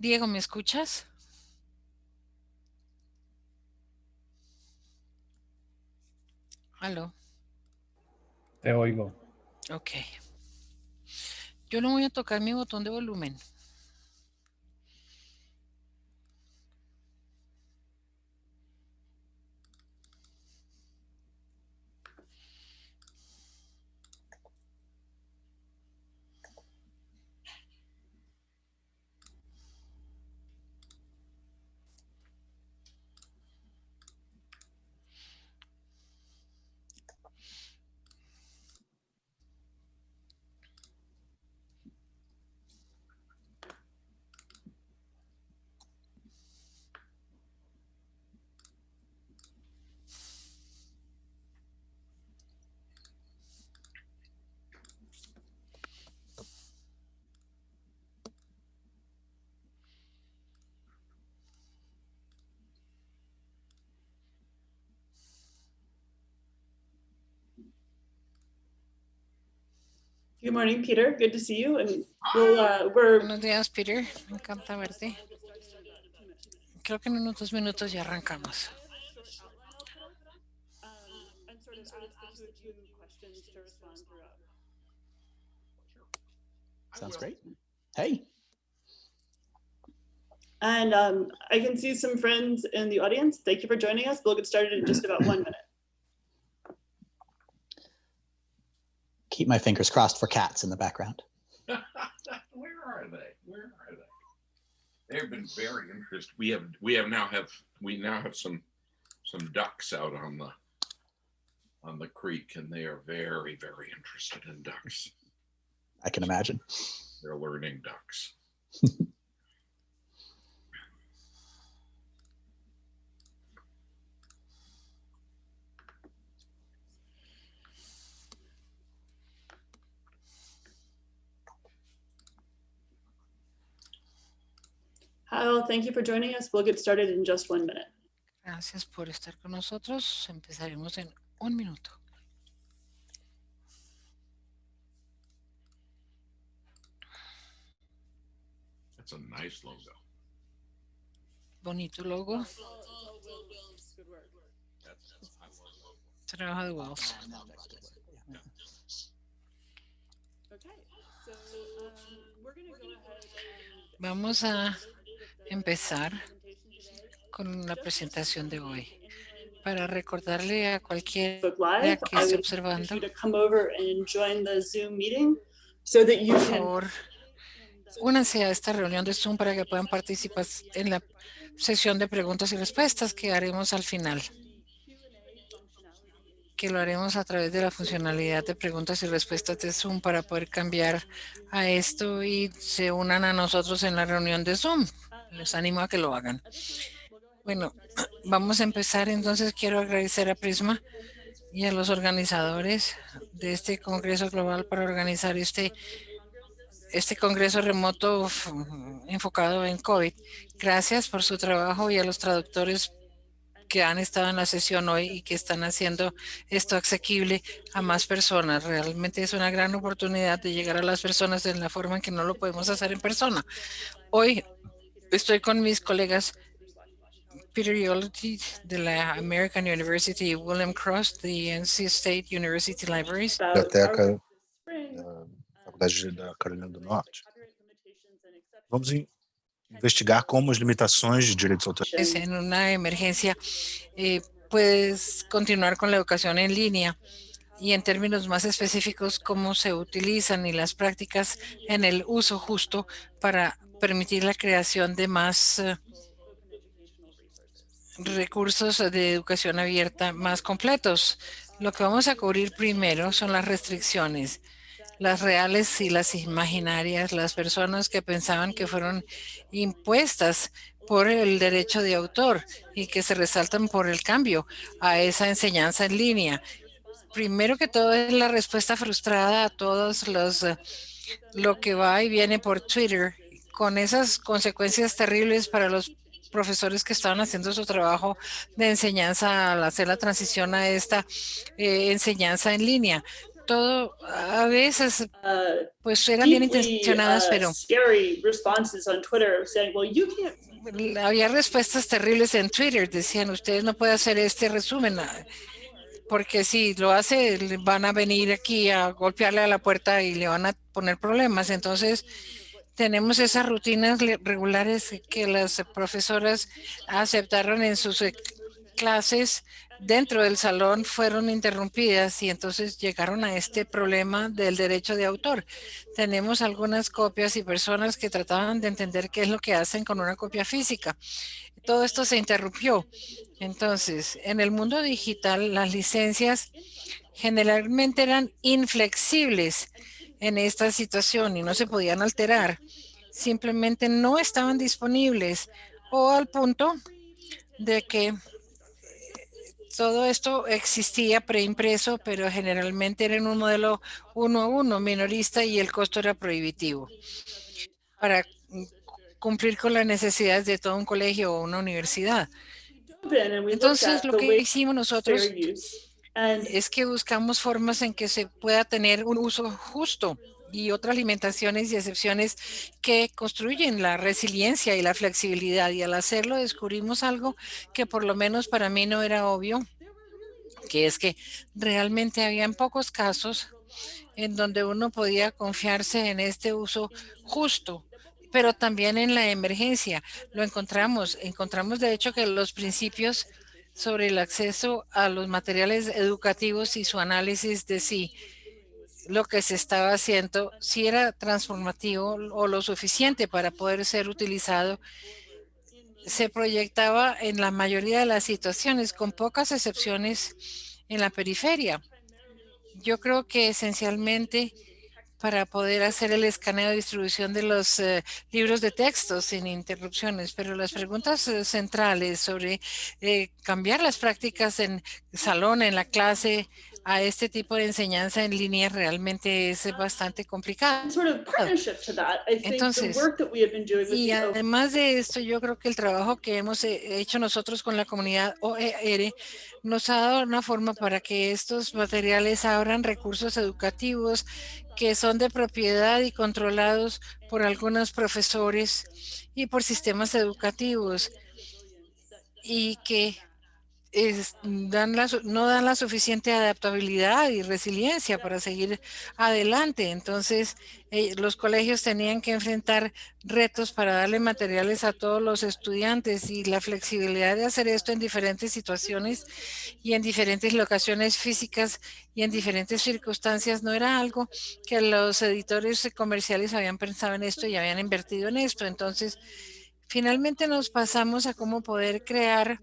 Diego, ¿me escuchas? Aló. Te oigo. Ok. Yo no voy a tocar mi botón de volumen. Good morning, Peter. Good to see you. And Buenos días, Peter. Me encanta verte. Creo que en unos 2 minutos ya arrancamos. Sounds great. Hey. And I can see some friends in the audience. Thank you for joining us. We'll get started in just about 1 minute. Keep my fingers crossed for cats in the background. Where are they? Where are they? They've been very interested. We now have some ducks out on the creek, and they are very, very interested in ducks. I can imagine. They're learning ducks. Kyle, thank you for joining us. We'll get started in just 1 minute. Gracias por estar con nosotros. Empezaremos en 1 minuto. That's a nice logo. Bonito logo. Trabajo de Wells. Vamos a empezar con la presentación de hoy. Para recordarle a cualquiera Live, que I esté would observando, encourage you to come over and join the Zoom meeting so that you por can favor, únanse a esta reunión de Zoom para que puedan participar en la sesión de preguntas y respuestas que haremos al final, que lo haremos a través de la funcionalidad de preguntas y respuestas de Zoom para poder cambiar a esto y se unan a nosotros en la reunión de Zoom. Les animo a que lo hagan. Bueno, vamos a empezar. Entonces quiero agradecer a Prisma y a los organizadores de este Congreso Global para organizar este Congreso remoto enfocado en COVID. Gracias por su trabajo y a los traductores que han estado en la sesión hoy y que están haciendo esto asequible a más personas. Realmente es una gran oportunidad de llegar a las personas en la forma en que no lo podemos hacer en persona. Hoy estoy con mis colegas Peter Yolity de la American University, William Cross de NC State University Libraries, Biblioteca da Faculdade da Carolina do Norte. Vamos investigar como as limitações de direitos autorais. en una emergencia puedes continuar con la educación en línea y en términos más específicos cómo se utilizan y las prácticas en el uso justo para permitir la creación de más recursos de educación abierta más completos. Lo que vamos a cubrir primero son las restricciones, las reales y las imaginarias, las personas que pensaban que fueron impuestas por el derecho de autor y que se resaltan por el cambio a esa enseñanza en línea. Primero que todo es la respuesta frustrada a todos lo que va y viene por Twitter, con esas consecuencias terribles para los profesores que estaban haciendo su trabajo de enseñanza al hacer la transición a esta enseñanza en línea. todo a veces pues eran bien deeply intencionadas, pero scary responses on Twitter saying, well, you can't. había respuestas terribles en Twitter. Decían, ustedes no pueden hacer este resumen, porque si lo hace, van a venir aquí a golpearle a la puerta y le van a poner problemas. Entonces, tenemos esas rutinas regulares que las profesoras aceptaron en sus clases dentro del salón, fueron interrumpidas y entonces llegaron a este problema del derecho de autor. Tenemos algunas copias y personas que trataban de entender qué es lo que hacen con una copia física. Todo esto se interrumpió. Entonces, en el mundo digital, las licencias generalmente eran inflexibles en esta situación y no se podían alterar. Simplemente no estaban disponibles o al punto de que todo esto existía preimpreso, pero generalmente era en un modelo 1 a 1 minorista y el costo era prohibitivo para cumplir con las necesidades de todo un colegio o una universidad. Entonces, lo que hicimos nosotros es que buscamos formas en que se pueda tener un uso justo y otras limitaciones y excepciones que construyen la resiliencia y la flexibilidad. Y al hacerlo descubrimos algo que por lo menos para mí no era obvio, que es que realmente habían pocos casos en donde uno podía confiarse en este uso justo, pero también en la emergencia. Lo encontramos de hecho que los principios sobre el acceso a los materiales educativos y su análisis de si lo que se estaba haciendo, si era transformativo o lo suficiente para poder ser utilizado, se proyectaba en la mayoría de las situaciones, con pocas excepciones en la periferia. Yo creo que esencialmente para poder hacer el escaneo de distribución de los libros de texto sin interrupciones, pero las preguntas centrales sobre cambiar las prácticas en salón, en la clase, a este tipo de enseñanza en línea realmente es bastante complicado. Entonces, y además de esto, yo creo que el trabajo que hemos hecho nosotros con la comunidad OER nos ha dado una forma para que estos materiales abran recursos educativos que son de propiedad y controlados por algunos profesores y por sistemas educativos y que no dan la suficiente adaptabilidad y resiliencia para seguir adelante. Entonces, los colegios tenían que enfrentar retos para darle materiales a todos los estudiantes y la flexibilidad de hacer esto en diferentes situaciones y en diferentes locaciones físicas y en diferentes circunstancias no era algo que los editores comerciales habían pensado en esto y habían invertido en esto. Entonces, finalmente nos pasamos a cómo poder crear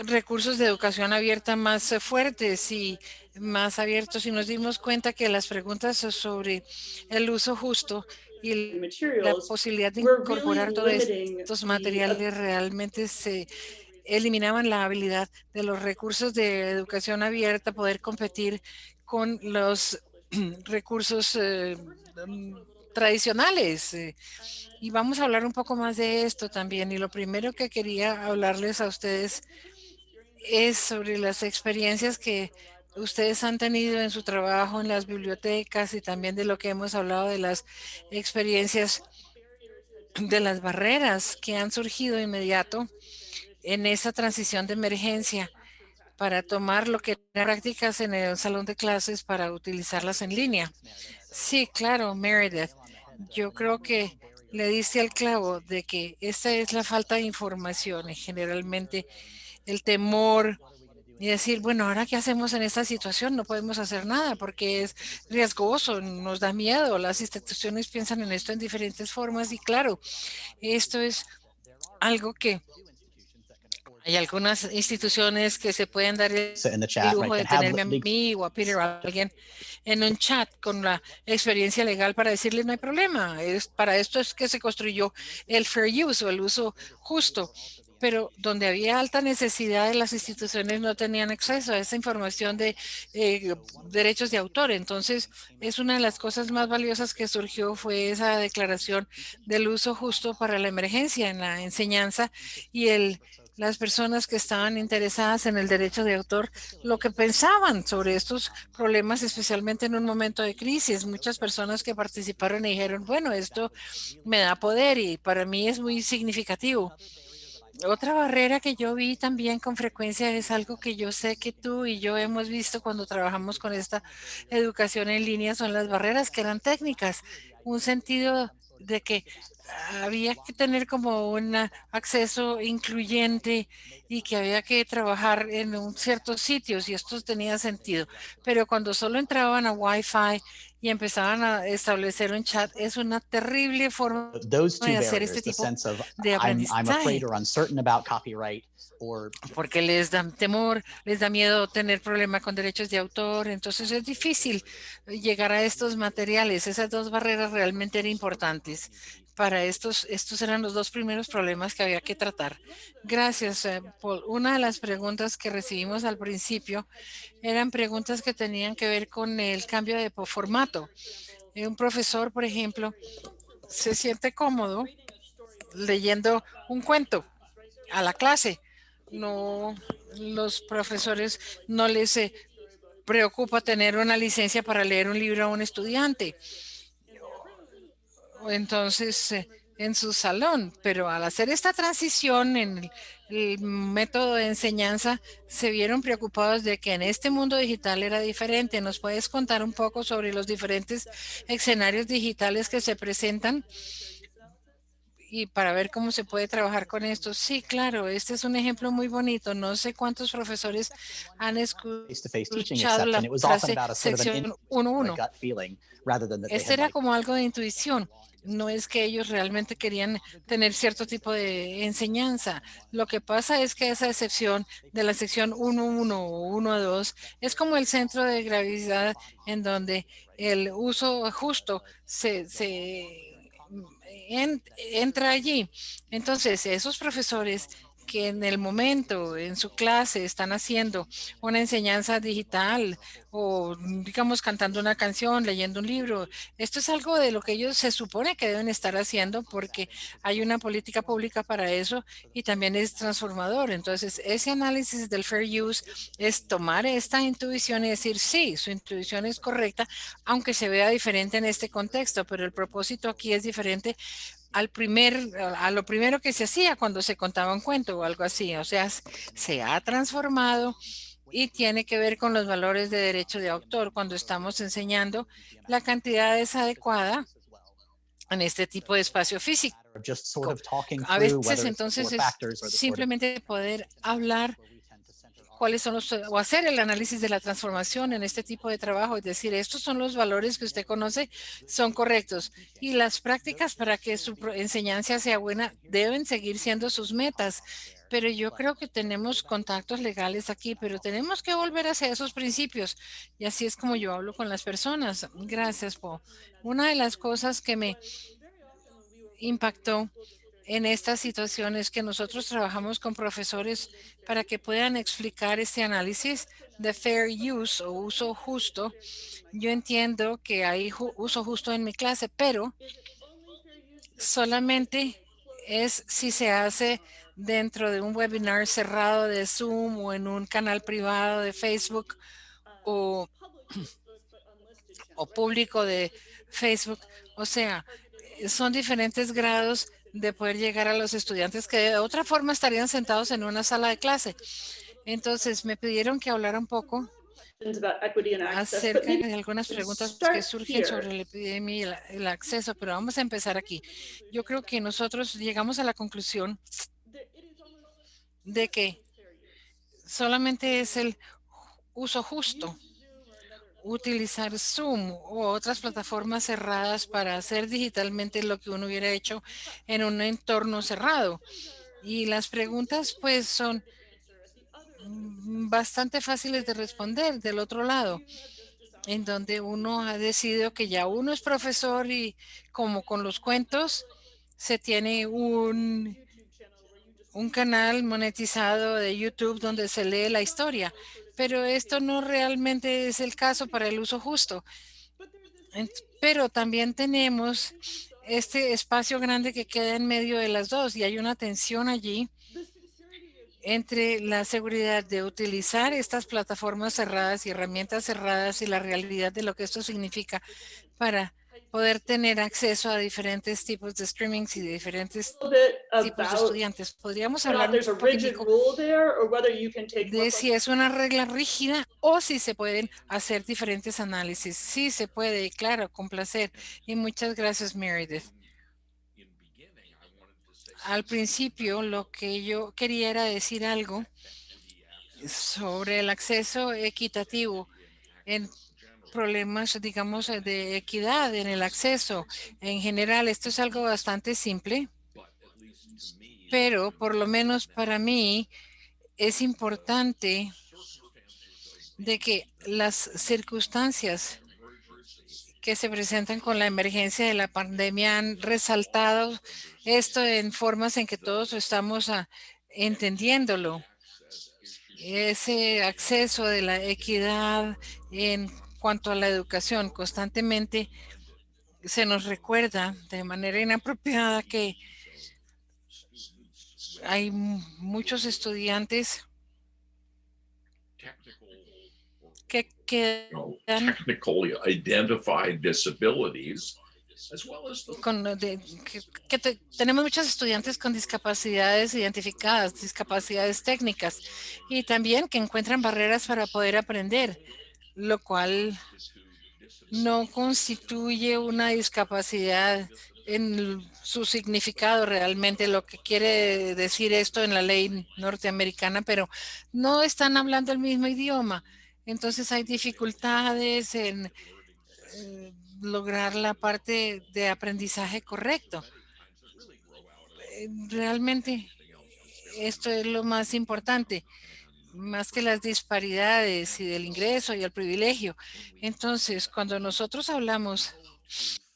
recursos de educación abierta más fuertes y más abiertos, y nos dimos cuenta que las preguntas sobre el uso justo y la posibilidad de incorporar todos estos materiales realmente se eliminaban la habilidad de los recursos de educación abierta poder competir con los recursos tradicionales. Y vamos a hablar un poco más de esto también. Y lo primero que quería hablarles a ustedes es sobre las experiencias que ustedes han tenido en su trabajo en las bibliotecas y también de lo que hemos hablado de las experiencias de las barreras que han surgido inmediato en esa transición de emergencia para tomar lo que eran prácticas en el salón de clases para utilizarlas en línea. Sí, claro, Meredith. Yo creo que le diste al clavo de que esta es la falta de información y generalmente el temor y decir, bueno, ¿ahora qué hacemos en esta situación? No podemos hacer nada porque es riesgoso, nos da miedo. Las instituciones piensan en esto en diferentes formas y claro, esto es algo que hay algunas instituciones que se pueden dar el lujo de tenerme a mí o a Peter o a alguien en un chat con la experiencia legal para decirles no hay problema. Para esto es que se construyó el fair use o el uso justo. Pero donde había alta necesidad, las instituciones no tenían acceso a esa información de derechos de autor. Entonces, es una de las cosas más valiosas que surgió fue esa declaración del uso justo para la emergencia en la enseñanza y el las personas que estaban interesadas en el derecho de autor lo que pensaban sobre estos problemas, especialmente en un momento de crisis. Muchas personas que participaron y dijeron, bueno, esto me da poder y para mí es muy significativo. Otra barrera que yo vi también con frecuencia es algo que yo sé que tú y yo hemos visto cuando trabajamos con esta educación en línea, son las barreras que eran técnicas, un sentido de que había que tener como un acceso incluyente y que había que trabajar en ciertos sitios y esto tenía sentido. Pero cuando solo entraban a Wi-Fi y empezaban a establecer un chat, es una terrible forma Those two de hacer este barriers, the tipo sense of de I'm afraid aprendizaje, or uncertain about copyright, or porque les da temor, les da miedo tener problema con derechos de autor, entonces es difícil llegar a estos materiales. Esas dos barreras realmente eran importantes. Para estos eran los dos primeros problemas que había que tratar. Gracias, Paul. Una de las preguntas que recibimos al principio eran preguntas que tenían que ver con el cambio de formato. Un profesor, por ejemplo, se siente cómodo leyendo un cuento a la clase. No, los profesores no les preocupa tener una licencia para leer un libro a un estudiante. Entonces, en su salón, pero al hacer esta transición en el método de enseñanza, se vieron preocupados de que en este mundo digital era diferente. ¿Nos puedes contar un poco sobre los diferentes escenarios digitales que se presentan? Y para ver cómo se puede trabajar con esto. Sí, claro, este es un ejemplo muy bonito. No sé cuántos profesores han face-to-face teaching escuchado exception. la It was often frase about a sort of an sección or a 1.1. gut feeling rather than that they Este had era like como algo de intuición. No es que ellos realmente querían tener cierto tipo de enseñanza. Lo que pasa es que esa excepción de la sección 1.1 o 1.2 es como el centro de gravedad en donde el uso justo entra allí. Entonces, esos profesores que en el momento, en su clase, están haciendo una enseñanza digital o, digamos, cantando una canción, leyendo un libro, esto es algo de lo que ellos se supone que deben estar haciendo porque hay una política pública para eso y también es transformador. Entonces, ese análisis del fair use es tomar esta intuición y decir, sí, su intuición es correcta, aunque se vea diferente en este contexto, pero el propósito aquí es diferente a lo primero que se hacía cuando se contaba un cuento o algo así. O sea, se ha transformado y tiene que ver con los valores de derecho de autor cuando estamos enseñando la cantidad es adecuada en este tipo de espacio físico. just sort of talking A through veces whether it's the four entonces es factors or the sort of simplemente poder hablar cuáles son o hacer el análisis de la transformación en este tipo de trabajo, es decir, estos son los valores que usted conoce, son correctos y las prácticas para que su enseñanza sea buena deben seguir siendo sus metas. Pero yo creo que tenemos contactos legales aquí, pero tenemos que volver hacia esos principios y así es como yo hablo con las personas. Gracias, Paul. Una de las cosas que me impactó en estas situaciones que nosotros trabajamos con profesores para que puedan explicar este análisis de fair use o uso justo. Yo entiendo que hay uso justo en mi clase, pero solamente es si se hace dentro de un webinar cerrado de Zoom o en un canal privado de Facebook o, o público de Facebook. O sea, son diferentes grados de poder llegar a los estudiantes que de otra forma estarían sentados en una sala de clase. Entonces me pidieron que hablara un poco about equity and access, but acerca maybe de algunas we preguntas start que surgen sobre here. la epidemia y el acceso, pero vamos a empezar aquí. Yo creo que nosotros llegamos a la conclusión de que solamente es el uso justo utilizar Zoom u otras plataformas cerradas para hacer digitalmente lo que uno hubiera hecho en un entorno cerrado. Y las preguntas pues son bastante fáciles de responder del otro lado, en donde uno ha decidido que ya uno es profesor y como con los cuentos se tiene un canal monetizado de YouTube donde se lee la historia, pero esto no realmente es el caso para el uso justo. Pero también tenemos este espacio grande que queda en medio de las dos y hay una tensión allí entre la seguridad de utilizar estas plataformas cerradas y herramientas cerradas y la realidad de lo que esto significa para poder tener acceso a diferentes tipos de streamings y de diferentes A little bit tipos de about estudiantes. Podríamos whether or hablar not there's a un rigid poquitico rule there or whether you can take more de si es una regla rígida o si se pueden hacer diferentes análisis. Sí, se puede, claro, con placer. Y muchas gracias, Meredith. Al principio, lo que yo quería era decir algo sobre el acceso equitativo en problemas, digamos, de equidad en el acceso. En general, esto es algo bastante simple, pero por lo menos para mí es importante de que las circunstancias que se presentan con la emergencia de la pandemia han resaltado esto en formas en que todos estamos entendiéndolo. Ese acceso de la equidad en cuanto a la educación constantemente se nos recuerda de manera inapropiada que hay muchos estudiantes que quedan technically identified disabilities, as well as the tenemos muchos estudiantes con discapacidades identificadas, discapacidades técnicas, y también que encuentran barreras para poder aprender, lo cual no constituye una discapacidad en su significado realmente, lo que quiere decir esto en la ley norteamericana, pero no están hablando el mismo idioma. Entonces hay dificultades en lograr la parte de aprendizaje correcto. Realmente esto es lo más importante, más que las disparidades y del ingreso y el privilegio. Entonces, cuando nosotros hablamos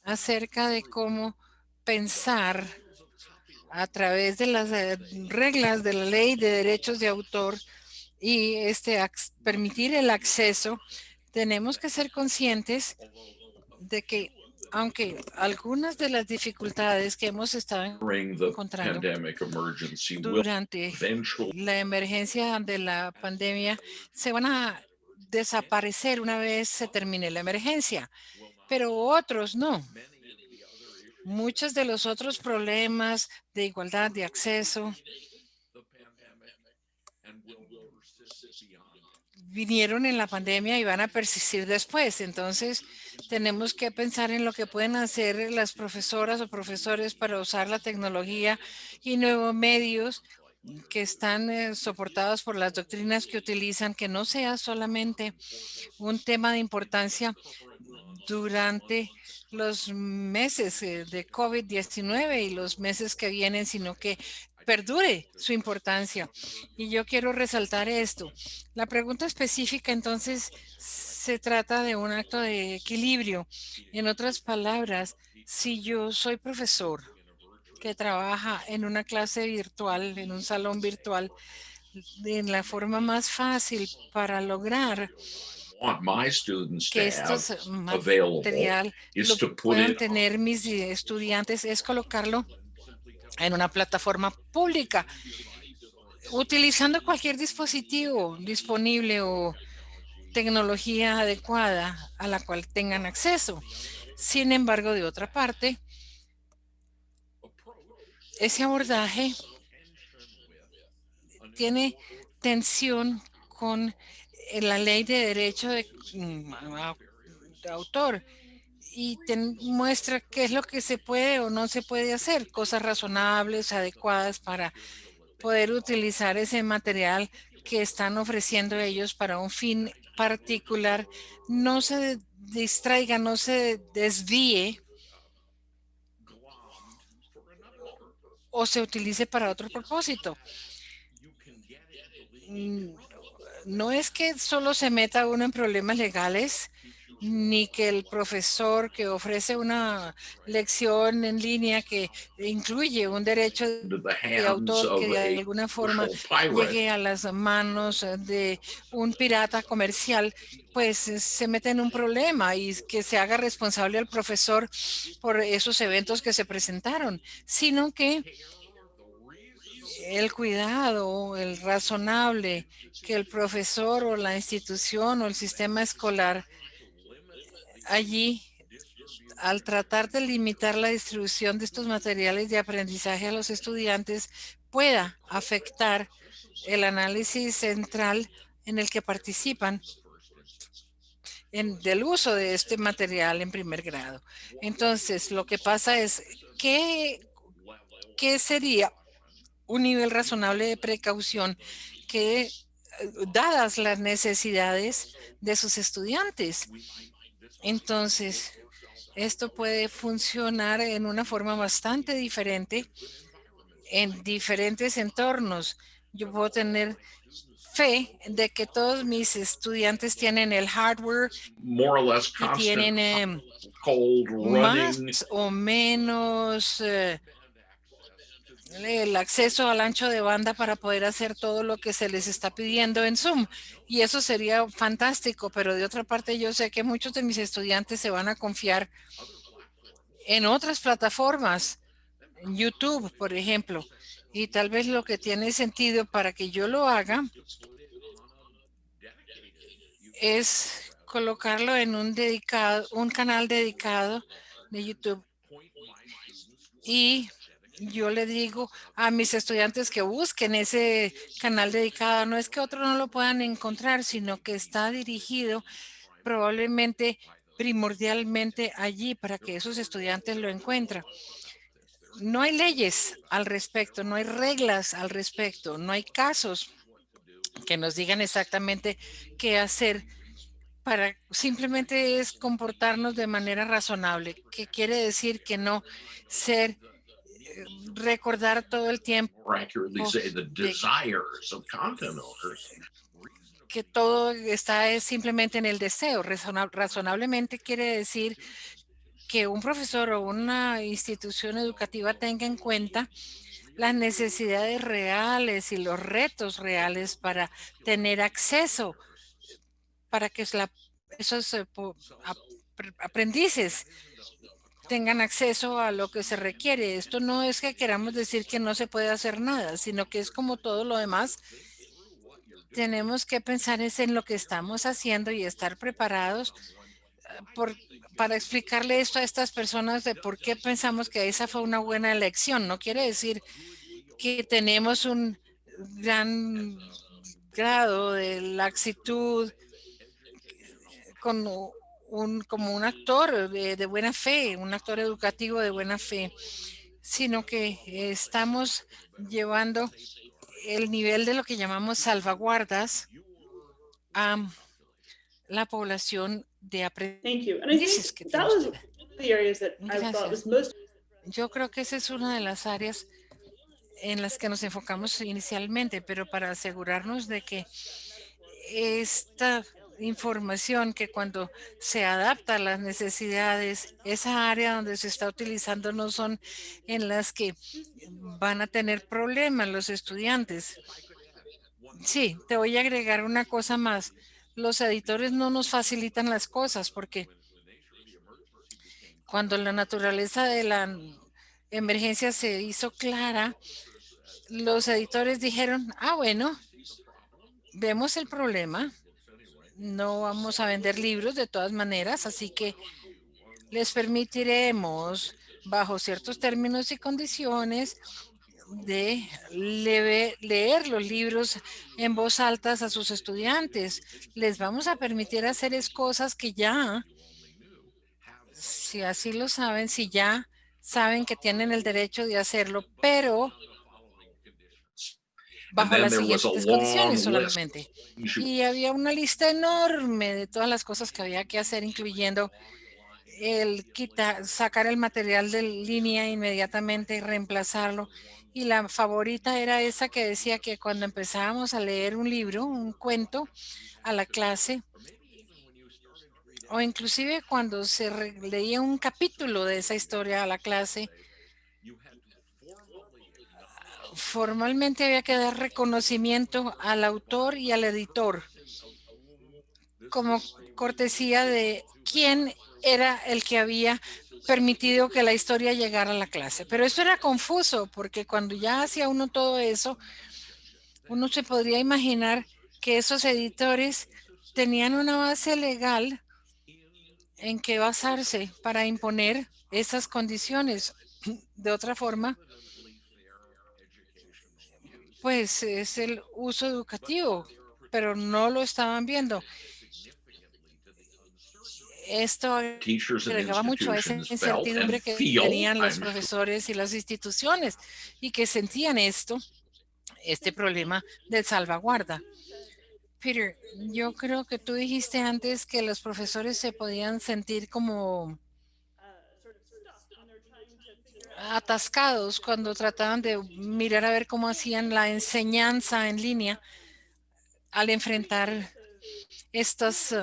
acerca de cómo pensar a través de las reglas de la ley de derechos de autor y permitir el acceso, tenemos que ser conscientes de que aunque algunas de las dificultades que hemos estado during the encontrando pandemic emergency will durante eventually la emergencia de la pandemia se van a desaparecer una vez se termine la emergencia, pero otros no. Muchos de los otros problemas de igualdad de acceso vinieron en la pandemia y van a persistir después. Entonces, tenemos que pensar en lo que pueden hacer las profesoras o profesores para usar la tecnología y nuevos medios que están soportados por las doctrinas que utilizan, que no sea solamente un tema de importancia durante los meses de COVID-19 y los meses que vienen, sino que perdure su importancia. Y yo quiero resaltar esto. La pregunta específica, entonces, se trata de un acto de equilibrio. En otras palabras, si yo soy profesor que trabaja en una clase virtual, en un salón virtual, en la forma más fácil para lograr want my students to que have estos available material is lo to put puedan it tener mis estudiantes es colocarlo en una plataforma pública, utilizando cualquier dispositivo disponible o tecnología adecuada a la cual tengan acceso. Sin embargo, de otra parte, ese abordaje tiene tensión con la ley de derecho de autor y muestra qué es lo que se puede o no se puede hacer, cosas razonables, adecuadas para poder utilizar ese material que están ofreciendo ellos para un fin particular. No se distraiga, no se desvíe o se utilice para otro propósito. No es que solo se meta uno en problemas legales, ni que el profesor que ofrece una lección en línea que incluye un derecho into the de hands autor of que de a alguna forma commercial pirate. llegue a las manos de un pirata comercial, pues se mete en un problema y que se haga responsable al profesor por esos eventos que se presentaron, sino que el cuidado, el razonable que el profesor o la institución o el sistema escolar allí, al tratar de limitar la distribución de estos materiales de aprendizaje a los estudiantes, pueda afectar el análisis central en el que participan del uso de este material en primer grado. Entonces, lo que pasa es que ¿qué sería un nivel razonable de precaución que, dadas las necesidades de sus estudiantes? Entonces, esto puede funcionar en una forma bastante diferente en diferentes entornos. Yo puedo tener fe de que todos mis estudiantes tienen el hardware more or less y constant tienen cold más running. o menos el acceso al ancho de banda para poder hacer todo lo que se les está pidiendo en Zoom. Y eso sería fantástico, pero de otra parte yo sé que muchos de mis estudiantes se van a confiar en otras plataformas, en YouTube, por ejemplo. Y tal vez lo que tiene sentido para que yo lo haga es colocarlo en un canal dedicado de YouTube. Y yo le digo a mis estudiantes que busquen ese canal dedicado. No es que otros no lo puedan encontrar, sino que está dirigido probablemente primordialmente allí para que esos estudiantes lo encuentren. No hay leyes al respecto, no hay reglas al respecto, no hay casos que nos digan exactamente qué hacer. Para simplemente es comportarnos de manera razonable, que quiere decir que no ser recordar todo el tiempo More accurately say the desires of content owners. que todo está simplemente en el deseo. Razonablemente quiere decir que un profesor o una institución educativa tenga en cuenta las necesidades reales y los retos reales para tener acceso, para que esos aprendices tengan acceso a lo que se requiere. Esto no es que queramos decir que no se puede hacer nada, sino que es como todo lo demás. Tenemos que pensar en lo que estamos haciendo y estar preparados para explicarle esto a estas personas de por qué pensamos que esa fue una buena elección. No quiere decir que tenemos un gran grado de laxitud como un actor de buena fe, un actor educativo de buena fe, sino que estamos llevando el nivel de lo que llamamos salvaguardas a la población de Thank you. And I aprendices que think tiene that was usted. one of the areas that I thought was most Yo creo que esa es una de las áreas en las que nos enfocamos inicialmente, pero para asegurarnos de que esta información que cuando se adapta a las necesidades, esa área donde se está utilizando no son en las que van a tener problemas los estudiantes. Sí, te voy a agregar una cosa más. Los editores no nos facilitan las cosas porque cuando la naturaleza de la emergencia se hizo clara, los editores dijeron, bueno, vemos el problema, no vamos a vender libros de todas maneras, así que les permitiremos, bajo ciertos términos y condiciones, de leer los libros en voz alta a sus estudiantes. Les vamos a permitir hacer cosas que ya, si así lo saben, si ya saben que tienen el derecho de hacerlo, pero bajo las siguientes condiciones solamente. Y había una lista enorme de todas las cosas que había que hacer, incluyendo sacar el material de línea inmediatamente y reemplazarlo. Y la favorita era esa que decía que cuando empezábamos a leer un libro, un cuento a la clase, o inclusive cuando se leía un capítulo de esa historia a la clase, formalmente había que dar reconocimiento al autor y al editor como cortesía de quién era el que había permitido que la historia llegara a la clase. Pero esto era confuso porque cuando ya hacía uno todo eso, uno se podría imaginar que esos editores tenían una base legal en que basarse para imponer esas condiciones. De otra forma, pues es el uso educativo, pero no lo estaban viendo. Esto Teachers and agregaba mucho a esa institutions felt and incertidumbre que feel, tenían los I'm sure. profesores y las instituciones y que sentían este problema de salvaguarda. Peter, yo creo que tú dijiste antes que los profesores se podían sentir como atascados cuando trataban de mirar a ver cómo hacían la enseñanza en línea al enfrentar estas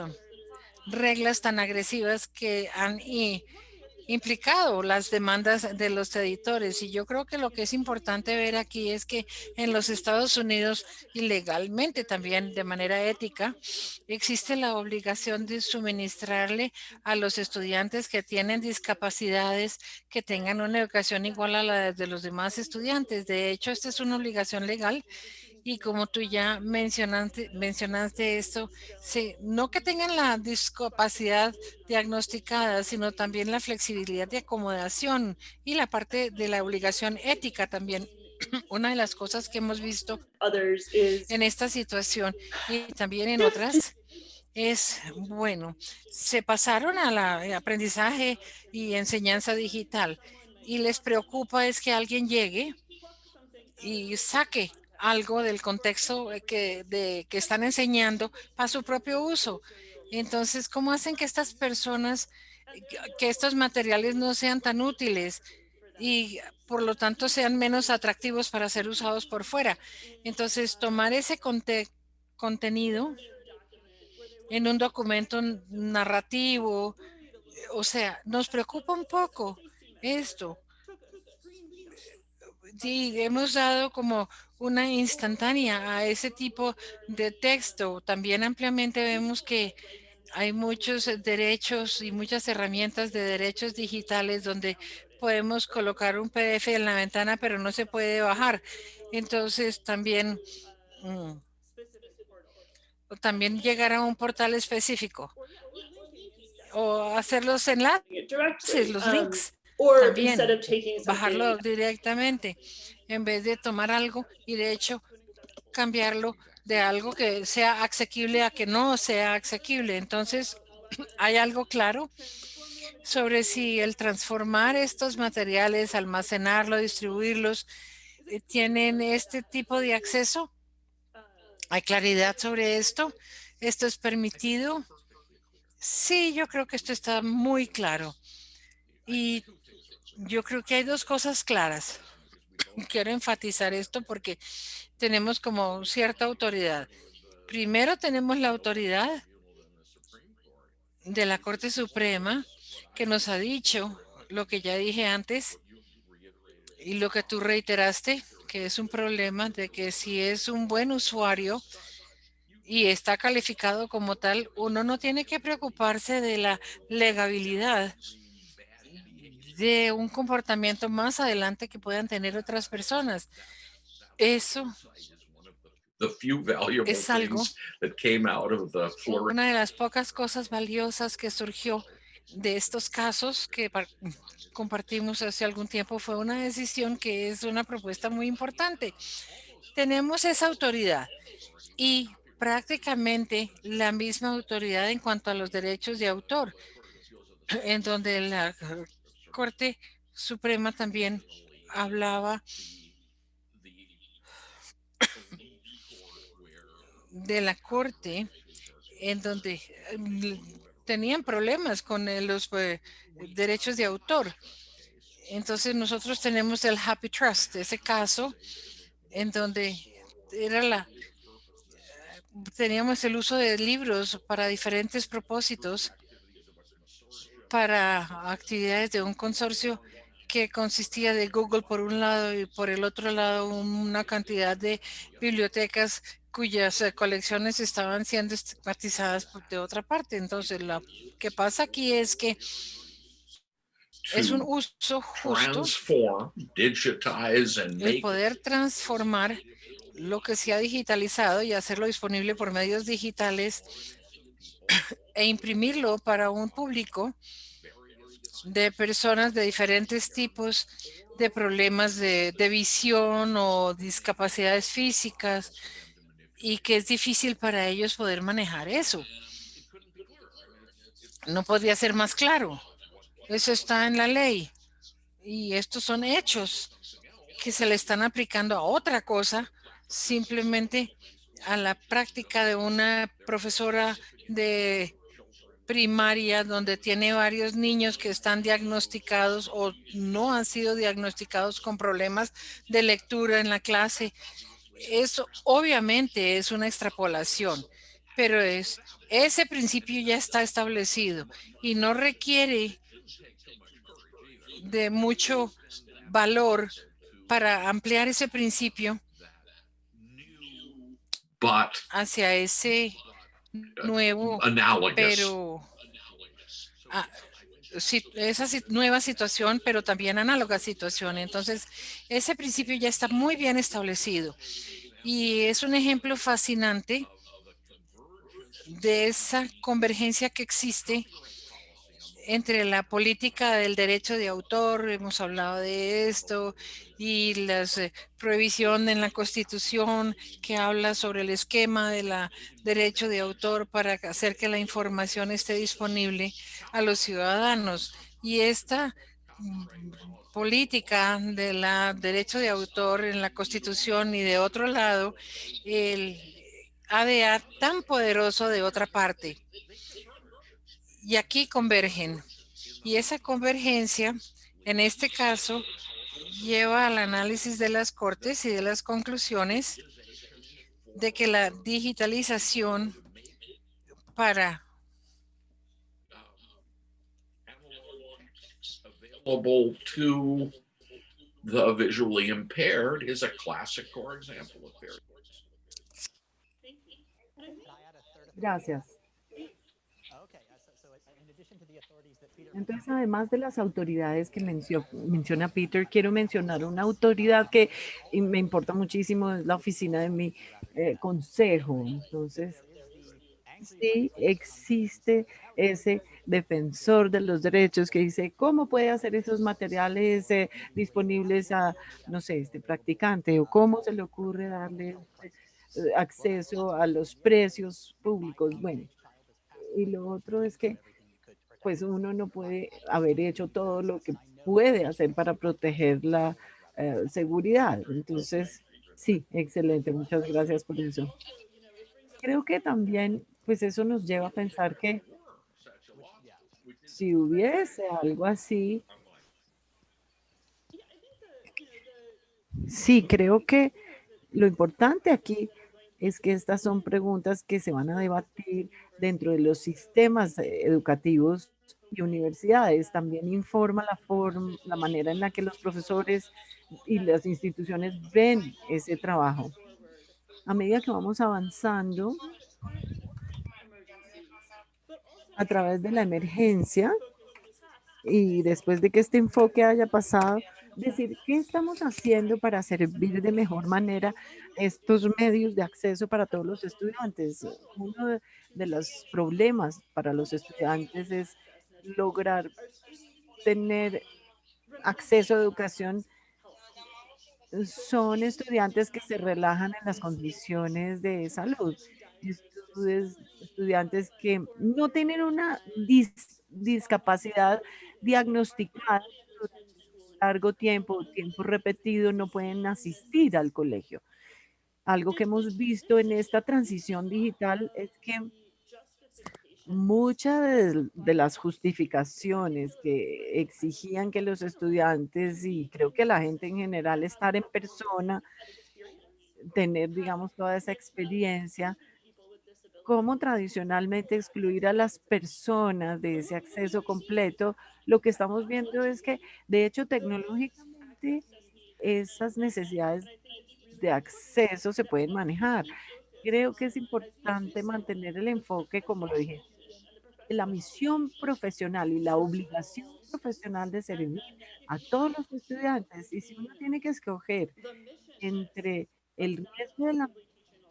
reglas tan agresivas que han implicado las demandas de los editores. Y yo creo que lo que es importante ver aquí es que en los Estados Unidos y legalmente también de manera ética existe la obligación de suministrarle a los estudiantes que tienen discapacidades que tengan una educación igual a la de los demás estudiantes. De hecho, esta es una obligación legal. Y como tú ya mencionaste esto, sí, no que tengan la discapacidad diagnosticada, sino también la flexibilidad de acomodación y la parte de la obligación ética también. Una de las cosas que hemos visto en esta situación y también en otras es, bueno, se pasaron al aprendizaje y enseñanza digital y les preocupa es que alguien llegue y saque algo del contexto que están enseñando para su propio uso. Entonces, ¿cómo hacen que estas personas, que estos materiales no sean tan útiles y por lo tanto sean menos atractivos para ser usados por fuera? Entonces, tomar ese contenido en un documento narrativo, o sea, nos preocupa un poco esto. Sí, hemos dado como una instantánea a ese tipo de texto. También ampliamente vemos que hay muchos derechos y muchas herramientas de derechos digitales donde podemos colocar un PDF en la ventana, pero no se puede bajar. Entonces también, también llegar a un portal específico o hacer los enlaces, los links. Or También instead of taking bajarlo something, directamente en vez de tomar algo y de hecho cambiarlo de algo que sea asequible a que no sea asequible. Entonces, hay algo claro sobre si el transformar estos materiales, almacenarlo, distribuirlos, tienen este tipo de acceso. ¿Hay claridad sobre esto? ¿Esto es permitido? Sí, yo creo que esto está muy claro. Y yo creo que hay dos cosas claras. Quiero enfatizar esto porque tenemos como cierta autoridad. Primero tenemos la autoridad de la Corte Suprema que nos ha dicho lo que ya dije antes y lo que tú reiteraste, que es un problema de que si es un buen usuario y está calificado como tal, uno no tiene que preocuparse de la legabilidad de un comportamiento más adelante que puedan tener otras personas. Eso The few valuable es algo, things that came out of the Florida una de las pocas cosas valiosas que surgió de estos casos que compartimos hace algún tiempo fue una decisión que es una propuesta muy importante. Tenemos esa autoridad y prácticamente la misma autoridad en cuanto a los derechos de autor, en donde la Corte Suprema también hablaba de la Corte en donde tenían problemas con los derechos de autor. Entonces nosotros tenemos el Happy Trust, ese caso en donde teníamos el uso de libros para diferentes propósitos, para actividades de un consorcio que consistía de Google por un lado y por el otro lado una cantidad de bibliotecas cuyas colecciones estaban siendo estigmatizadas de otra parte. Entonces, lo que pasa aquí es que Es un to uso justo transform, digitize, and el make poder transformar lo que se ha digitalizado y hacerlo disponible por medios digitales e imprimirlo para un público de personas de diferentes tipos de problemas de visión o discapacidades físicas y que es difícil para ellos poder manejar eso. No podría ser más claro. Eso está en la ley y estos son hechos que se le están aplicando a otra cosa, simplemente a la práctica de una profesora de primaria donde tiene varios niños que están diagnosticados o no han sido diagnosticados con problemas de lectura en la clase. Eso obviamente es una extrapolación, pero ese principio ya está establecido y no requiere de mucho valor para ampliar ese principio but hacia ese nuevo, analogous. pero esa nueva situación, pero también análoga situación. Entonces, ese principio ya está muy bien establecido y es un ejemplo fascinante de esa convergencia que existe entre la política del derecho de autor, hemos hablado de esto, y la prohibición en la Constitución que habla sobre el esquema de la derecho de autor para hacer que la información esté disponible a los ciudadanos. Y esta política de la derecho de autor en la Constitución y de otro lado, el ADA tan poderoso de otra parte. Y aquí convergen. Y esa convergencia, en este caso, lleva al análisis de las cortes y de las conclusiones de que la digitalización para available to the visually impaired is a classic core example of fair. Gracias. Entonces, además de las autoridades que menciona Peter, quiero mencionar una autoridad que me importa muchísimo, es la oficina de mi consejo. Entonces, sí existe ese defensor de los derechos que dice, ¿cómo puede hacer esos materiales disponibles a, no sé, este practicante? ¿O cómo se le ocurre darle acceso a los precios públicos? Bueno, y lo otro es que pues uno no puede haber hecho todo lo que puede hacer para proteger la seguridad. Entonces, sí, excelente. Muchas gracias por eso. Creo que también, pues eso nos lleva a pensar que si hubiese algo así, sí, creo que lo importante aquí es que estas son preguntas que se van a debatir dentro de los sistemas educativos y universidades. También informa la manera en la que los profesores y las instituciones ven ese trabajo. A medida que vamos avanzando a través de la emergencia y después de que este enfoque haya pasado, decir qué estamos haciendo para servir de mejor manera estos medios de acceso para todos los estudiantes. Uno de los problemas para los estudiantes es lograr tener acceso a educación. Son estudiantes que se relajan en las condiciones de salud. Estudiantes que no tienen una discapacidad diagnosticada largo tiempo repetido, no pueden asistir al colegio. Algo que hemos visto en esta transición digital es que muchas de las justificaciones que exigían que los estudiantes y creo que la gente en general estar en persona, tener, digamos, toda esa experiencia, como tradicionalmente excluir a las personas de ese acceso completo, lo que estamos viendo es que, de hecho, tecnológicamente, esas necesidades de acceso se pueden manejar. Creo que es importante mantener el enfoque, como lo dije, la misión profesional y la obligación profesional de servir a todos los estudiantes. Y si uno tiene que escoger entre el riesgo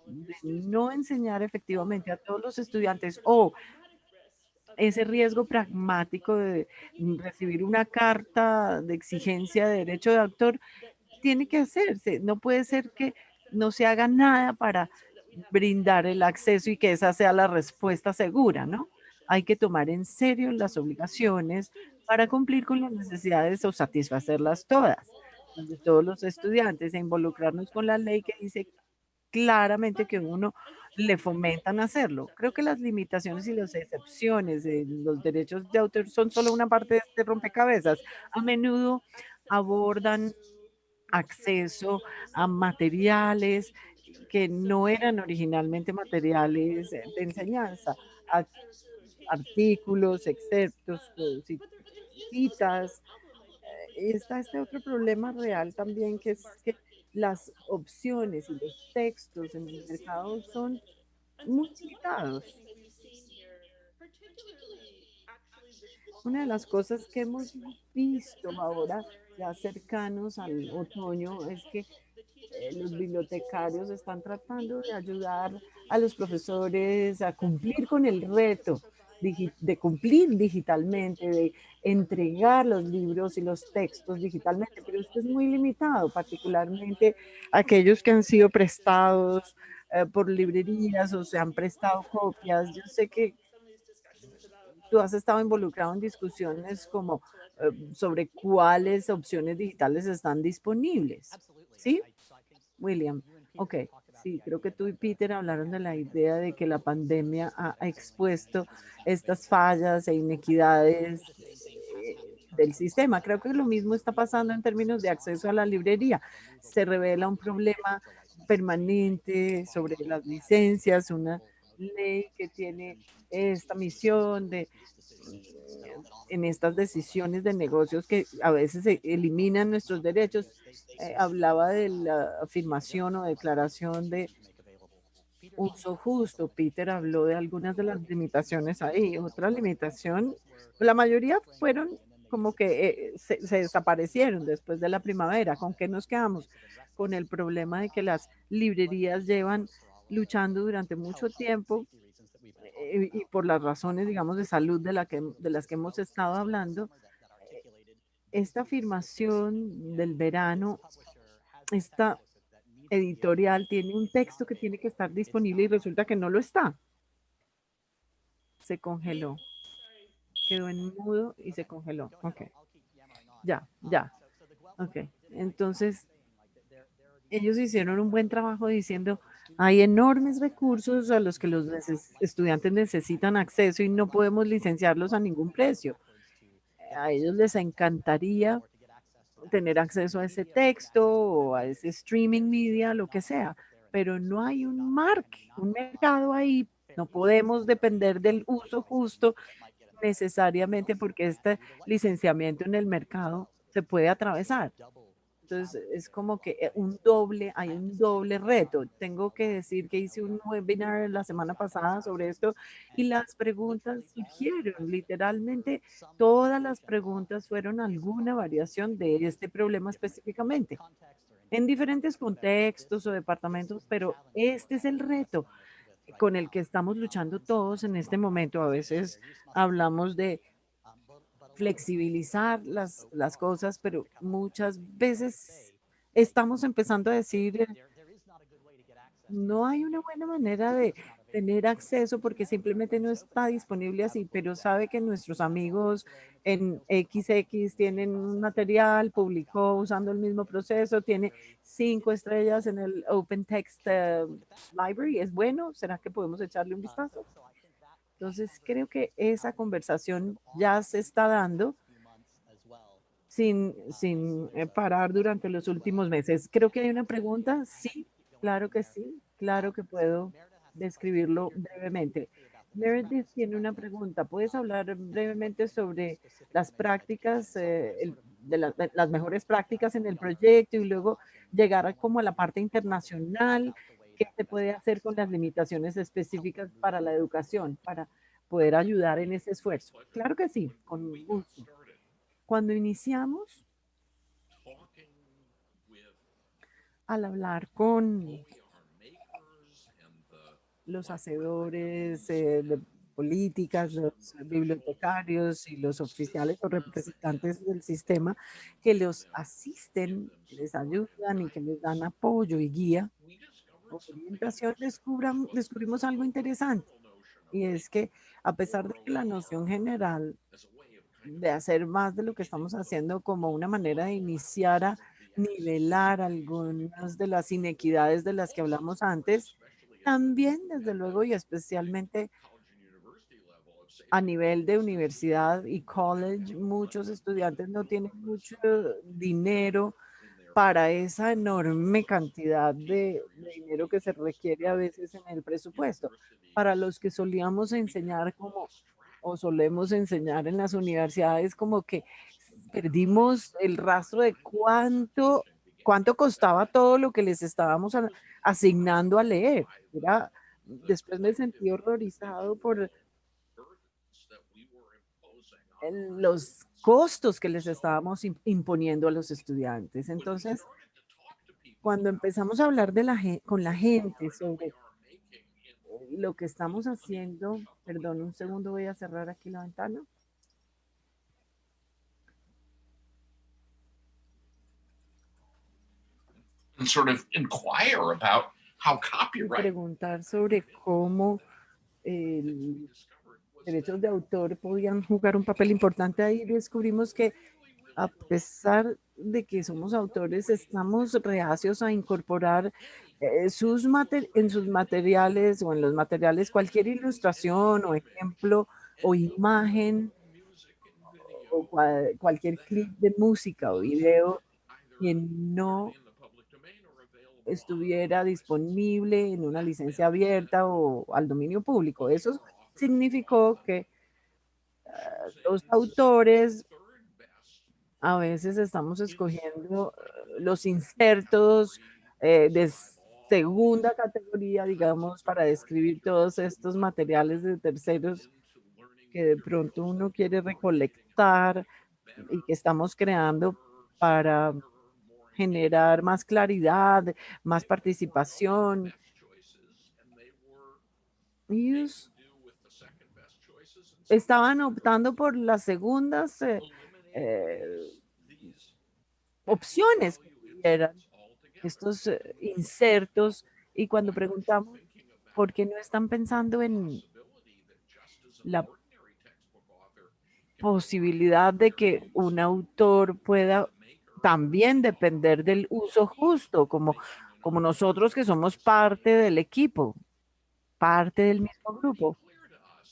de no enseñar efectivamente a todos los estudiantes o ese riesgo pragmático de recibir una carta de exigencia de derecho de autor, tiene que hacerse. No puede ser que no se haga nada para brindar el acceso y que esa sea la respuesta segura, ¿no? Hay que tomar en serio las obligaciones para cumplir con las necesidades o satisfacerlas todas, de todos los estudiantes, e involucrarnos con la ley que dice claramente que uno le fomentan hacerlo. Creo que las limitaciones y las excepciones de los derechos de autor son solo una parte de este rompecabezas. A menudo abordan acceso a materiales que no eran originalmente materiales de enseñanza, a artículos, excerptos, citas. Está este otro problema real también, que es que las opciones y los textos en el mercado son muy limitados. Una de las cosas que hemos visto ahora, ya cercanos al otoño, es que los bibliotecarios están tratando de ayudar a los profesores a cumplir con el reto de cumplir digitalmente, de entregar los libros y los textos digitalmente, pero esto es muy limitado, particularmente aquellos que han sido prestados por librerías o se han prestado copias. Yo sé que tú has estado involucrado en discusiones como sobre cuáles opciones digitales están disponibles. ¿Sí, William? Ok, sí, creo que tú y Peter hablaron de la idea de que la pandemia ha expuesto estas fallas e inequidades del sistema. Creo que lo mismo está pasando en términos de acceso a la librería. Se revela un problema permanente sobre las licencias, una ley que tiene esta misión de en estas decisiones de negocios que a veces eliminan nuestros derechos. Hablaba de la afirmación o declaración de uso justo. Peter habló de algunas de las limitaciones ahí. Otra limitación, la mayoría fueron como que se desaparecieron después de la primavera. ¿Con qué nos quedamos? Con el problema de que las librerías llevan luchando durante mucho tiempo y por las razones, digamos, de salud de las que hemos estado hablando. Esta afirmación del verano, esta editorial tiene un texto que tiene que estar disponible y resulta que no lo está. Se congeló. Quedó en mudo y se congeló. Ok. Ya. Ok. Entonces, ellos hicieron un buen trabajo diciendo, hay enormes recursos a los que los estudiantes necesitan acceso y no podemos licenciarlos a ningún precio. A ellos les encantaría tener acceso a ese texto o a ese streaming media, lo que sea, pero no hay un mercado ahí. No podemos depender del uso justo necesariamente porque este licenciamiento en el mercado se puede atravesar. Entonces es como que hay un doble reto. Tengo que decir que hice un webinar la semana pasada sobre esto y las preguntas surgieron. Literalmente todas las preguntas fueron alguna variación de este problema específicamente, en diferentes contextos o departamentos, pero este es el reto con el que estamos luchando todos en este momento. A veces hablamos de flexibilizar las cosas, pero muchas veces estamos empezando a decir, no hay una buena manera de tener acceso porque simplemente no está disponible así, pero sabe que nuestros amigos en XX tienen un material, publicó usando el mismo proceso, tiene 5 estrellas en el Open Text Library. ¿Es bueno? ¿Será que podemos echarle un vistazo? Entonces, creo que esa conversación ya se está dando sin parar durante los últimos meses. Creo que hay una pregunta. Sí, claro que puedo describirlo brevemente. Meredith tiene una pregunta. ¿Puedes hablar brevemente sobre las prácticas, de las mejores prácticas en el proyecto y luego llegar como a la parte internacional? ¿Qué se puede hacer con las limitaciones específicas para la educación, poder ayudar en ese esfuerzo. Claro que sí, con gusto. Cuando iniciamos, al hablar con los hacedores de políticas, los bibliotecarios y los oficiales o representantes del sistema que los asisten, que les ayudan y que les dan apoyo y guía, orientación, descubrimos algo interesante. Y es que a pesar de que la noción general de hacer más de lo que estamos haciendo como una manera de iniciar a nivelar algunas de las inequidades de las que hablamos antes, también, desde luego, y especialmente a nivel de universidad y college, muchos estudiantes no tienen mucho dinero para esa enorme cantidad de dinero que se requiere a veces en el presupuesto. Para los que solíamos enseñar como, o solemos enseñar en las universidades, como que perdimos el rastro de cuánto costaba todo lo que les estábamos asignando a leer. Después me sentí horrorizado por los costos que les estábamos imponiendo a los estudiantes. Entonces, cuando empezamos a hablar con la gente sobre lo que estamos haciendo, perdón, un segundo, voy a cerrar aquí la ventana. And sort of inquire about how copyright Preguntar sobre cómo derechos de autor podían jugar un papel importante ahí. Descubrimos que a pesar de que somos autores, estamos reacios a incorporar en sus materiales o en los materiales cualquier ilustración o ejemplo o imagen o cualquier clip de música o video que no estuviera disponible en una licencia abierta o al dominio público. Eso significó que los autores a veces estamos escogiendo los insertos de segunda categoría, digamos, para describir todos estos materiales de terceros que de pronto uno quiere recolectar y que estamos creando para generar más claridad, más participación. Ellos estaban optando por las segundas opciones que tuvieran estos insertos, y cuando preguntamos por qué no están pensando en la posibilidad de que un autor pueda también depender del uso justo, como nosotros que somos parte del equipo, parte del mismo grupo.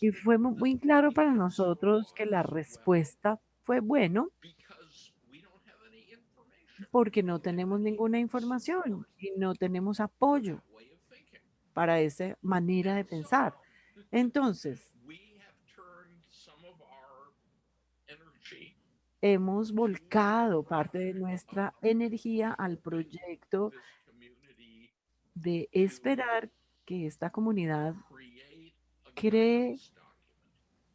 Y fue muy claro para nosotros que la respuesta fue bueno, porque no tenemos ninguna información y no tenemos apoyo para esa manera de pensar. Entonces, hemos volcado parte de nuestra energía al proyecto de esperar que esta comunidad cree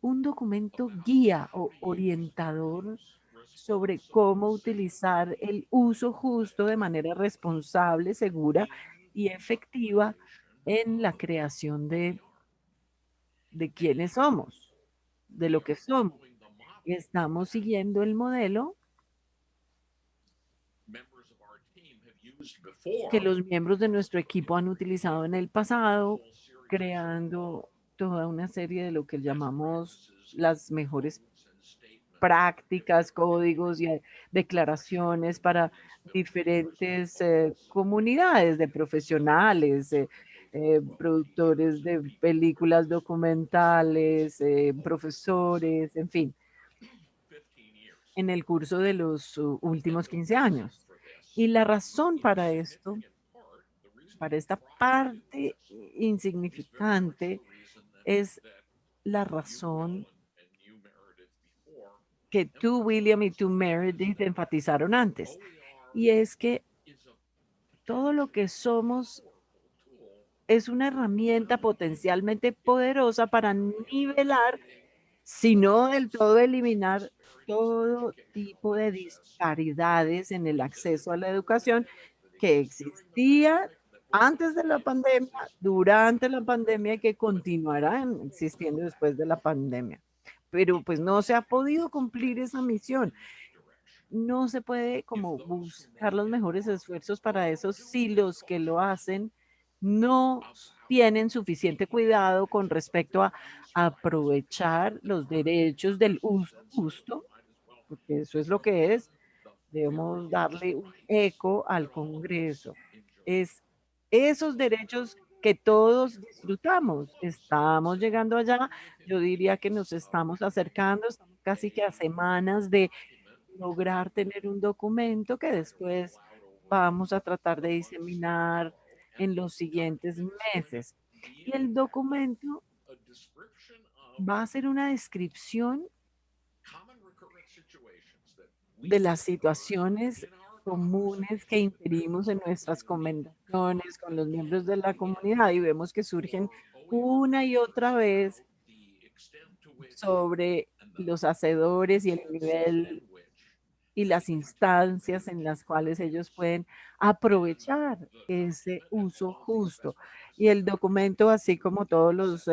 un documento guía o orientador sobre cómo utilizar el uso justo de manera responsable, segura y efectiva en la creación de quiénes somos, de lo que somos. Estamos siguiendo el modelo que los miembros de nuestro equipo han utilizado en el pasado, creando toda una serie de lo que llamamos las mejores prácticas, códigos y declaraciones para diferentes comunidades de profesionales, productores de películas documentales, profesores, en fin, en el curso de los últimos 15 años. Y la razón para esto, para esta parte insignificante, es la razón que tú, William, y tú, Meredith, enfatizaron antes. Y es que todo lo que somos es una herramienta potencialmente poderosa para nivelar, si no del todo eliminar, todo tipo de disparidades en el acceso a la educación que existía antes de la pandemia, durante la pandemia y que continuarán existiendo después de la pandemia. Pero pues no se ha podido cumplir esa misión. No se puede como buscar los mejores esfuerzos para eso si los que lo hacen no tienen suficiente cuidado con respecto a aprovechar los derechos del uso justo, porque eso es lo que es. Debemos darle un eco al Congreso. Es esos derechos que todos disfrutamos. Estamos llegando allá. Yo diría que nos estamos acercando, estamos casi que a semanas de lograr tener un documento que después vamos a tratar de diseminar en los siguientes meses. Y el documento va a ser una descripción de las situaciones comunes que inferimos en nuestras conversaciones con los miembros de la comunidad y vemos que surgen una y otra vez sobre los hacedores y el nivel y las instancias en las cuales ellos pueden aprovechar ese uso justo. Y el documento, así como todos los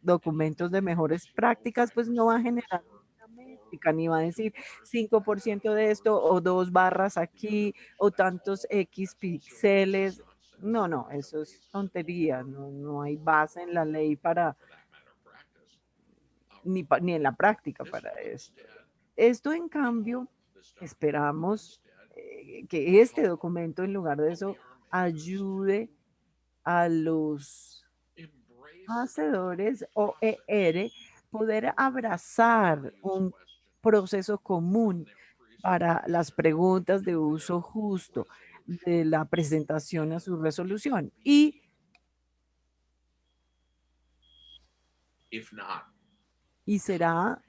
documentos de mejores prácticas, pues no va a generar una métrica, ni va a decir 5% de esto o 2 barras aquí o tantos X píxeles. No, no, eso es tontería, no, no hay base en la ley para, ni en la práctica para esto. Esto, en cambio, esperamos que este documento, en lugar de eso, ayude a los hacedores OER poder abrazar un proceso común para las preguntas de uso justo de la presentación a su resolución. Y será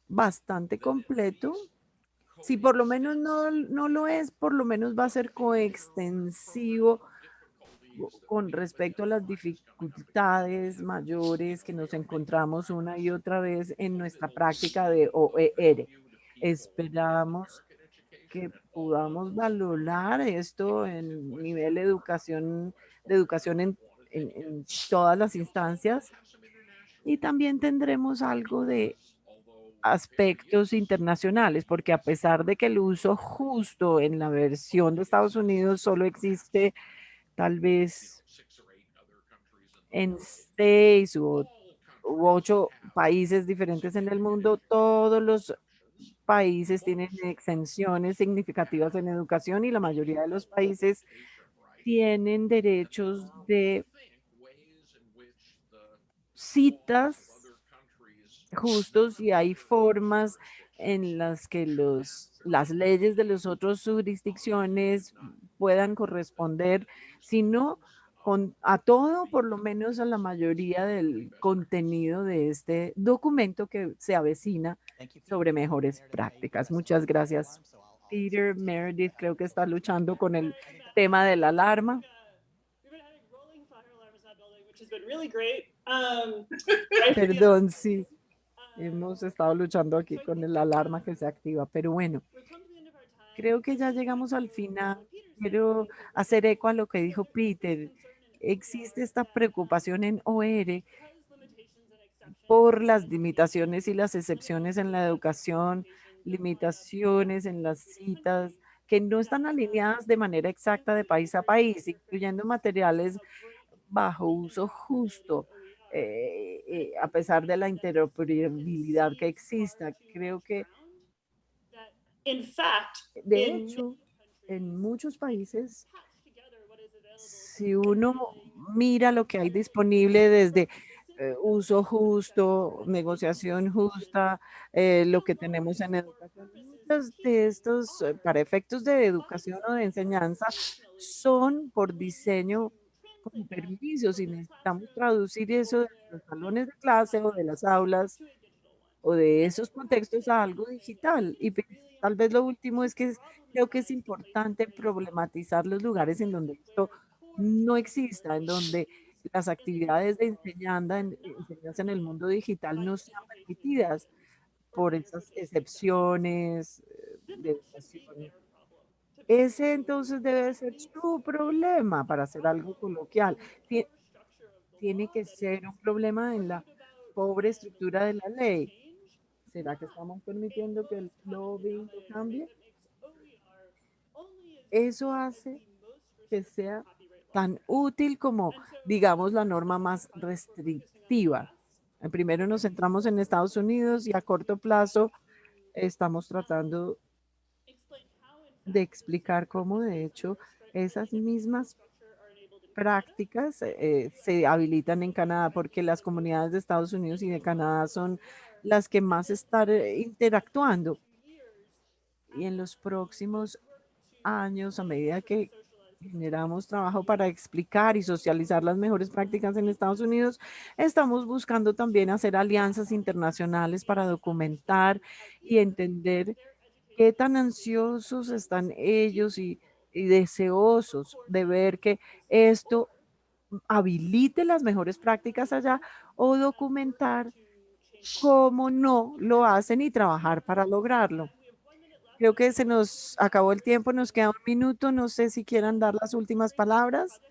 bastante completo. Si por lo menos no lo es, por lo menos va a ser coextensivo con respecto a las dificultades mayores que nos encontramos una y otra vez en nuestra práctica de OER. Esperamos que podamos valorar esto en nivel de educación en todas las instancias. Y también tendremos algo de aspectos internacionales, porque a pesar de que el uso justo en la versión de Estados Unidos solo existe tal vez en 6 u 8 países diferentes en el mundo, todos los países tienen exenciones significativas en educación y la mayoría de los países tienen derechos de citas justos y hay formas en las que las leyes de las otras jurisdicciones puedan corresponder, si no a todo, por lo menos a la mayoría del contenido de este documento que se avecina sobre mejores prácticas. Muchas gracias, Peter. Meredith creo que está luchando con el tema de la alarma. Perdón, sí. Hemos estado luchando aquí con la alarma que se activa, pero bueno, creo que ya llegamos al final. Quiero hacer eco a lo que dijo Peter. Existe esta preocupación en OER por las limitaciones y las excepciones en la educación, limitaciones en las citas que no están alineadas de manera exacta de país a país, incluyendo materiales bajo uso justo, a pesar de la interoperabilidad que exista. Creo que, de hecho, en muchos países, si uno mira lo que hay disponible desde uso justo, negociación justa, lo que tenemos en educación, muchos de estos, para efectos de educación o de enseñanza, son por diseño con permisos y necesitamos traducir eso de los salones de clase o de las aulas o de esos contextos a algo digital. Y tal vez lo último es que creo que es importante problematizar los lugares en donde esto no exista, en donde las actividades de enseñanza en el mundo digital no sean permitidas por esas excepciones de educación. Ese entonces debe ser su problema, para hacer algo coloquial. Tie- Tiene que ser un problema en la pobre estructura de la ley. ¿Será que estamos permitiendo que el lobbying lo cambie? Eso hace que sea tan útil como, digamos, la norma más restrictiva. Primero nos centramos en Estados Unidos y a corto plazo estamos tratando de explicar cómo, de hecho, esas mismas prácticas se habilitan en Canadá, porque las comunidades de Estados Unidos y de Canadá son las que más están interactuando. Y en los próximos años, a medida que generamos trabajo para explicar y socializar las mejores prácticas en Estados Unidos, estamos buscando también hacer alianzas internacionales para documentar y entender qué tan ansiosos están ellos y deseosos de ver que esto habilite las mejores prácticas allá, o documentar cómo no lo hacen y trabajar para lograrlo. Creo que se nos acabó el tiempo, nos queda un minuto, no sé si quieran dar las últimas palabras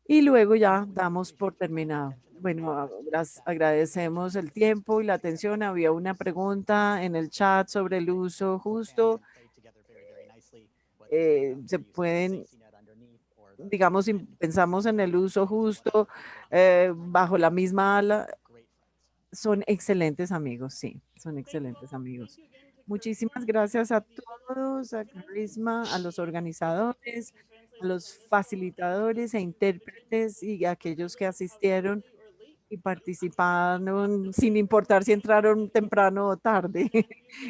y luego ya damos por terminado. Bueno, agradecemos el tiempo y la atención. Había una pregunta en el chat sobre el uso justo. Se pueden, digamos, si pensamos en el uso justo bajo la misma ala, son excelentes amigos, sí, son excelentes amigos. Muchísimas gracias a todos, a Carisma, a los organizadores, a los facilitadores e intérpretes y a aquellos que asistieron y participaron, sin importar si entraron temprano o tarde,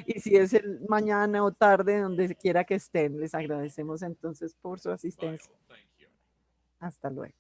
y si es el mañana o tarde, donde quiera que estén. Les agradecemos entonces por su asistencia. Hasta luego.